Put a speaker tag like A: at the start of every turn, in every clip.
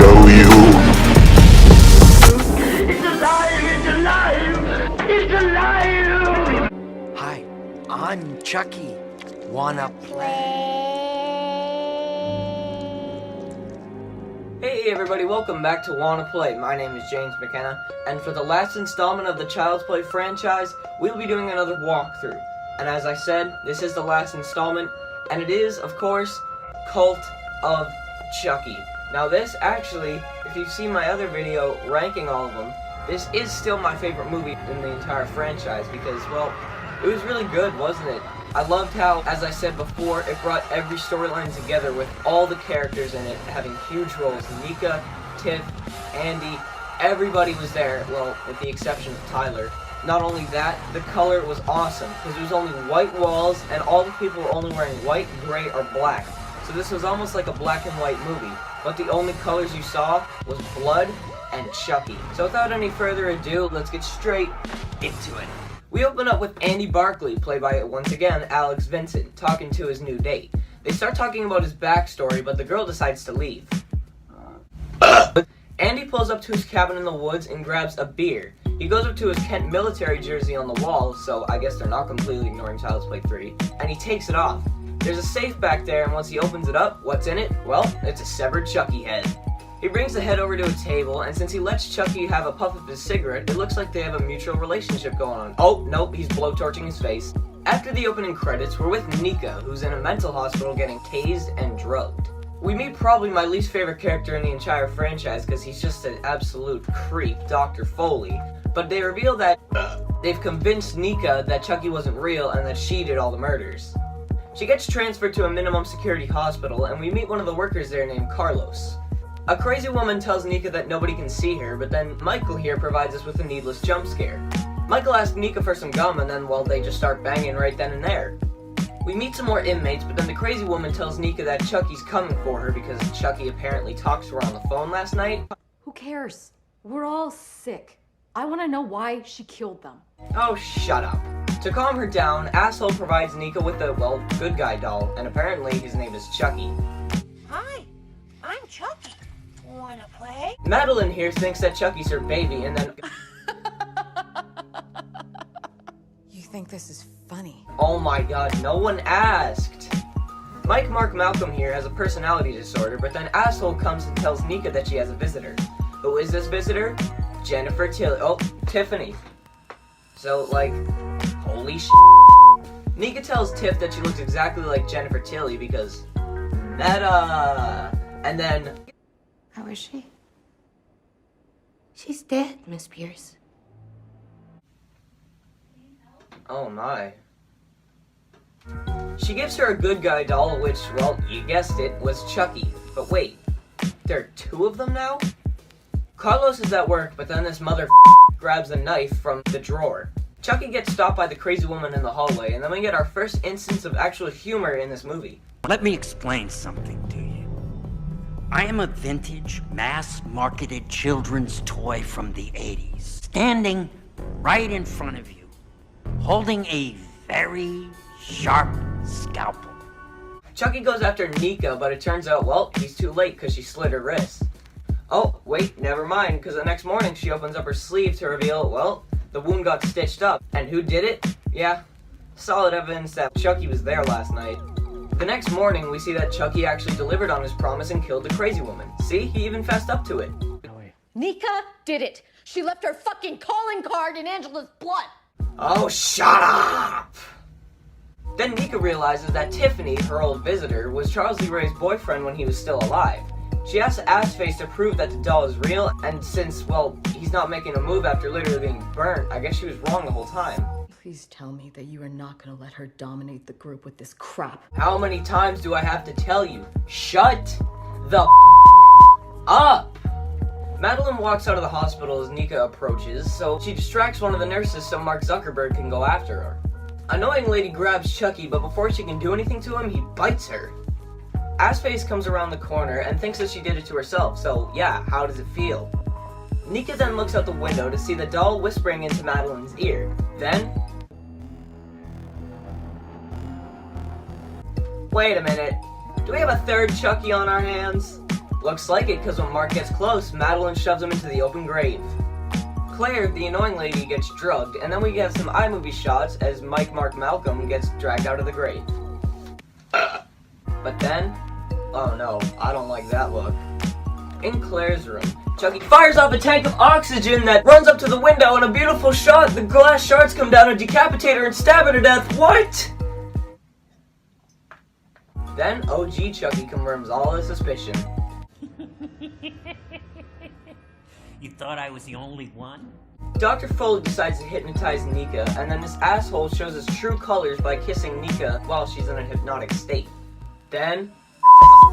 A: show you.
B: It's alive! It's alive! It's alive!
C: Hi, I'm Chucky. Wanna play?
D: Hey everybody, welcome back to Wanna Play. My name is James McKenna, and for the last installment of the Child's Play franchise, we'll be doing another walkthrough. And as I said, this is the last installment, and it is, of course, Cult of Chucky. Now this actually, if you've seen my other video ranking all of them, this is still my favorite movie in the entire franchise because, well, it was really good, wasn't it? I loved how, as I said before, it brought every storyline together with all the characters in it having huge roles. Nika, Tiff, Andy, everybody was there, well, with the exception of Tyler. Not only that, the color was awesome, because it was only white walls, and all the people were only wearing white, gray, or black. So this was almost like a black and white movie, but the only colors you saw was blood and Chucky. So without any further ado, let's get straight into it. We open up with Andy Barkley, played by, once again, Alex Vincent, talking to his new date. They start talking about his backstory, but the girl decides to leave. Andy pulls up to his cabin in the woods and grabs a beer. He goes up to his Kent military jersey on the wall, so I guess they're not completely ignoring Child's Play 3, and he takes it off. There's a safe back there, and once he opens it up, what's in it? Well, it's a severed Chucky head. He brings the head over to a table, and since he lets Chucky have a puff of his cigarette, it looks like they have a mutual relationship going on. Oh, nope, he's blowtorching his face. After the opening credits, we're with Nika, who's in a mental hospital getting tased and drugged. We meet probably my least favorite character in the entire franchise because he's just an absolute creep, Dr. Foley. But they reveal that they've convinced Nika that Chucky wasn't real and that she did all the murders. She gets transferred to a minimum security hospital, and we meet one of the workers there named Carlos. A crazy woman tells Nika that nobody can see her, but then Michael here provides us with a needless jump scare. Michael asks Nika for some gum, and then, well, they just start banging right then and there. We meet some more inmates, but then the crazy woman tells Nika that Chucky's coming for her because Chucky apparently talked to her on the phone last night.
E: Who cares? We're all sick. I want to know why she killed them.
D: Oh, shut up. To calm her down, Asshole provides Nika with a, well, good guy doll, and apparently his name is Chucky.
F: Hi, I'm Chucky. Wanna play?
D: Madeline here thinks that Chucky's her baby, and then...
E: You think this is funny?
D: Oh my god, no one asked! Mike Mark Malcolm here has a personality disorder, but then Asshole comes and tells Nika that she has a visitor. Who is this visitor? Jennifer Tilly. Oh, Tiffany. So, like, holy sh**. Nika tells Tiff that she looks exactly like Jennifer Tilly because... meta! And then...
F: How is she? She's dead, Miss Pierce.
D: Oh my. She gives her a good guy doll, which, well, you guessed it, was Chucky. But wait, there are two of them now? Carlos is at work, but then this mother grabs a knife from the drawer. Chucky gets stopped by the crazy woman in the hallway, and then we get our first instance of actual humor in this movie.
G: Let me explain something to you. I am a vintage, mass-marketed children's toy from the 80s, standing right in front of you, holding a very sharp scalpel.
D: Chucky goes after Nika, but it turns out, well, he's too late because she slit her wrist. Oh, wait, never mind, because the next morning she opens up her sleeve to reveal, well, the wound got stitched up. And who did it? Yeah, solid evidence that Chucky was there last night. The next morning, we see that Chucky actually delivered on his promise and killed the crazy woman. See, he even fessed up to it.
E: Nika did it. She left her fucking calling card in Angela's blood.
D: Oh, shut up! Then Nika realizes that Tiffany, her old visitor, was Charles Lee Ray's boyfriend when he was still alive. She asks Assface to prove that the doll is real, and since, well, he's not making a move after literally being burnt, I guess she was wrong the whole time.
E: Please tell me that you are not going to let her dominate the group with this crap.
D: How many times do I have to tell you? Shut the up! Madeline walks out of the hospital as Nika approaches, so she distracts one of the nurses so Mark Zuckerberg can go after her. Annoying lady grabs Chucky, but before she can do anything to him, he bites her. Assface comes around the corner and thinks that she did it to herself, so yeah, how does it feel? Nika then looks out the window to see the doll whispering into Madeline's ear. Then... Wait a minute. Do we have a third Chucky on our hands? Looks like it, because when Mark gets close, Madeline shoves him into the open grave. Claire, the annoying lady, gets drugged, and then we get some iMovie shots as Mike Mark Malcolm gets dragged out of the grave. But then, oh no, I don't like that look. In Claire's room, Chucky fires off a tank of oxygen that runs up to the window, and a beautiful shot, the glass shards come down and decapitate her and stab her to death. What? Then OG Chucky confirms all his suspicion.
G: You thought I was the only one?
D: Dr. Foley decides to hypnotize Nika, and then this asshole shows his true colors by kissing Nika while she's in a hypnotic state. Then,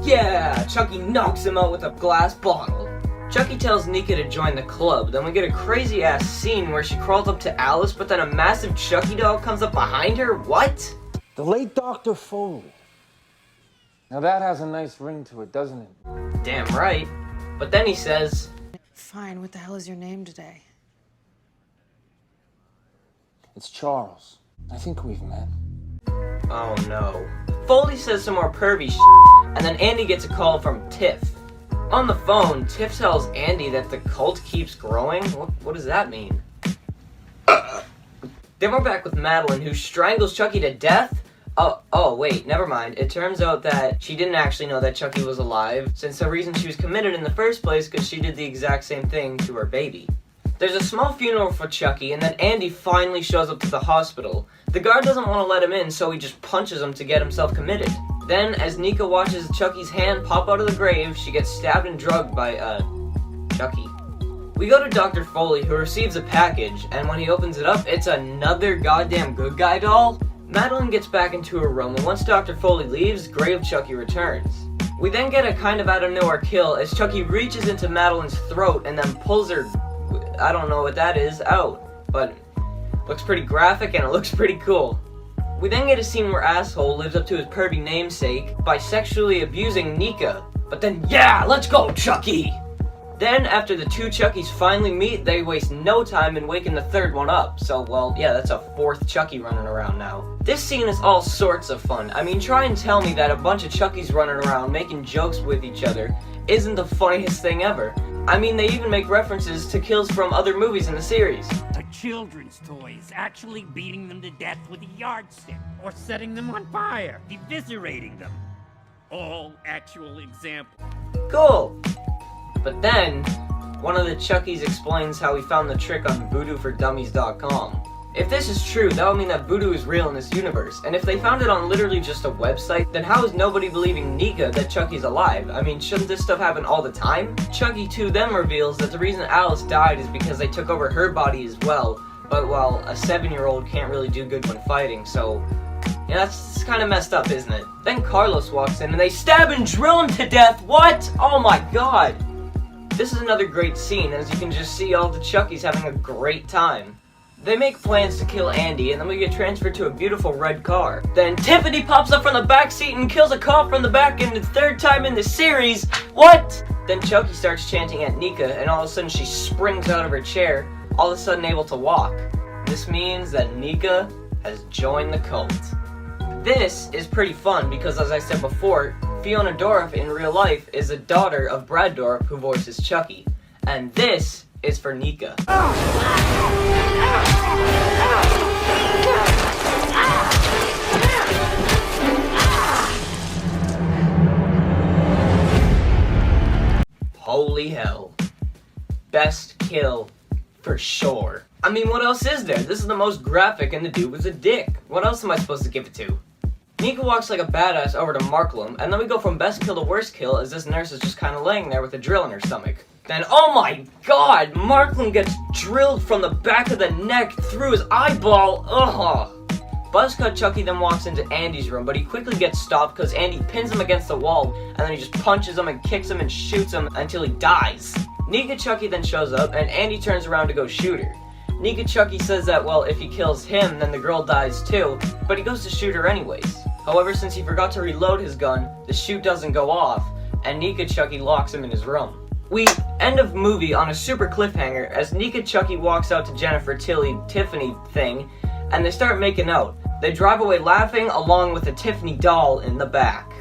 D: yeah, Chucky knocks him out with a glass bottle. Chucky tells Nika to join the club, then we get a crazy ass scene where she crawls up to Alice, but then a massive Chucky doll comes up behind her. What?
A: The late Dr. Foley. Now that has a nice ring to it, doesn't it?
D: Damn right. But then he says,
F: Fine, what the hell is your name today?
A: It's Charles. I think we've met.
D: oh no. Foley says some more pervy shit, and then Andy gets a call from Tiff. On the phone, Tiff tells Andy that the cult keeps growing. What does that mean? Then we're back with Madeline, who strangles Chucky to death. Oh, wait, never mind. It turns out that she didn't actually know that Chucky was alive, since the reason she was committed in the first place because she did the exact same thing to her baby. There's a small funeral for Chucky, and then Andy finally shows up to the hospital. The guard doesn't want to let him in, so he just punches him to get himself committed. Then, as Nika watches Chucky's hand pop out of the grave, she gets stabbed and drugged by, Chucky. We go to Dr. Foley, who receives a package, and when he opens it up, it's another goddamn good guy doll. Madeline gets back into her room, and once Dr. Foley leaves, Grave Chucky returns. We then get a kind of out of nowhere kill as Chucky reaches into Madeline's throat and then pulls her, I don't know what that is, out. But looks pretty graphic and it looks pretty cool. We then get a scene where Asshole lives up to his pervy namesake by sexually abusing Nika. But then, yeah, let's go, Chucky! Then, after the two Chuckies finally meet, they waste no time in waking the third one up. So, well, yeah, that's a fourth Chucky running around now. This scene is all sorts of fun. I mean, try and tell me that a bunch of Chuckies running around making jokes with each other isn't the funniest thing ever. I mean, they even make references to kills from other movies in the series.
G: A children's toys, actually beating them to death with a yardstick, or setting them on fire, eviscerating them. All actual examples.
D: Cool! But then, one of the Chuckies explains how he found the trick on voodooForDummies.com. If this is true, that would mean that voodoo is real in this universe, and if they found it on literally just a website, then how is nobody believing Nika that Chucky's alive? I mean, shouldn't this stuff happen all the time? Chucky 2 then reveals that the reason Alice died is because they took over her body as well, but well, a 7-year-old can't really do good when fighting, so yeah, that's kind of messed up, isn't it? Then Carlos walks in and they stab and drill him to death. What? Oh my god! This is another great scene, as you can just see all the Chuckies having a great time. They make plans to kill Andy, and then we get transferred to a beautiful red car. Then Tiffany pops up from the back seat and kills a cop from the back in the third time in the series. What? Then Chucky starts chanting at Nika, and all of a sudden she springs out of her chair, all of a sudden able to walk. This means that Nika has joined the cult. This is pretty fun because, as I said before, Fiona Dorff in real life is a daughter of Brad Dorff, who voices Chucky. And this is for Nika. Holy hell. Best kill for sure. I mean, what else is there? This is the most graphic and the dude was a dick. What else am I supposed to give it to? Nika walks like a badass over to Marklum, and then we go from best kill to worst kill as this nurse is just kind of laying there with a drill in her stomach. Then, oh my god, Marklum gets drilled from the back of the neck through his eyeball. Ugh. Buzzcut Chucky then walks into Andy's room, but he quickly gets stopped because Andy pins him against the wall, and then he just punches him and kicks him and shoots him until he dies. Nika Chucky then shows up, and Andy turns around to go shoot her. Nika Chucky says that, well, if he kills him, then the girl dies too, but he goes to shoot her anyways. However, since he forgot to reload his gun, the shoot doesn't go off, and Nika Chucky locks him in his room. We end of movie on a super cliffhanger as Nika Chucky walks out to Jennifer Tilly Tiffany thing, and they start making out. They drive away laughing along with the Tiffany doll in the back.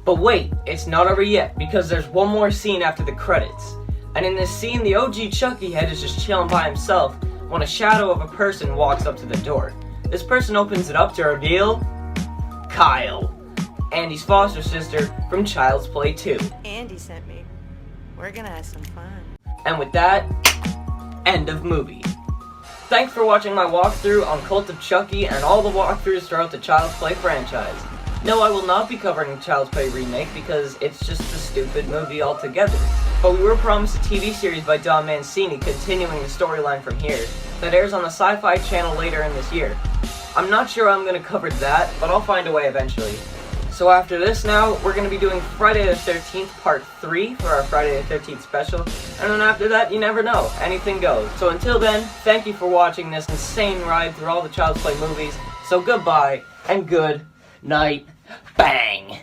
D: But wait, it's not over yet, because there's one more scene after the credits. And in this scene, the OG Chucky head is just chilling by himself when a shadow of a person walks up to the door. This person opens it up to reveal Kyle, Andy's foster sister from Child's Play 2.
H: Andy sent me. We're gonna have some fun.
D: And with that, end of movie. Thanks for watching my walkthrough on Cult of Chucky and all the walkthroughs throughout the Child's Play franchise. No, I will not be covering the Child's Play remake because it's just a stupid movie altogether. But we were promised a TV series by Don Mancini continuing the storyline from here that airs on the Sci-Fi Channel later in this year. I'm not sure how I'm going to cover that, but I'll find a way eventually. So after this now, we're going to be doing Friday the 13th Part 3 for our Friday the 13th special, and then after that, you never know, anything goes. So until then, thank you for watching this insane ride through all the Child's Play movies, so goodbye, and good night, bang!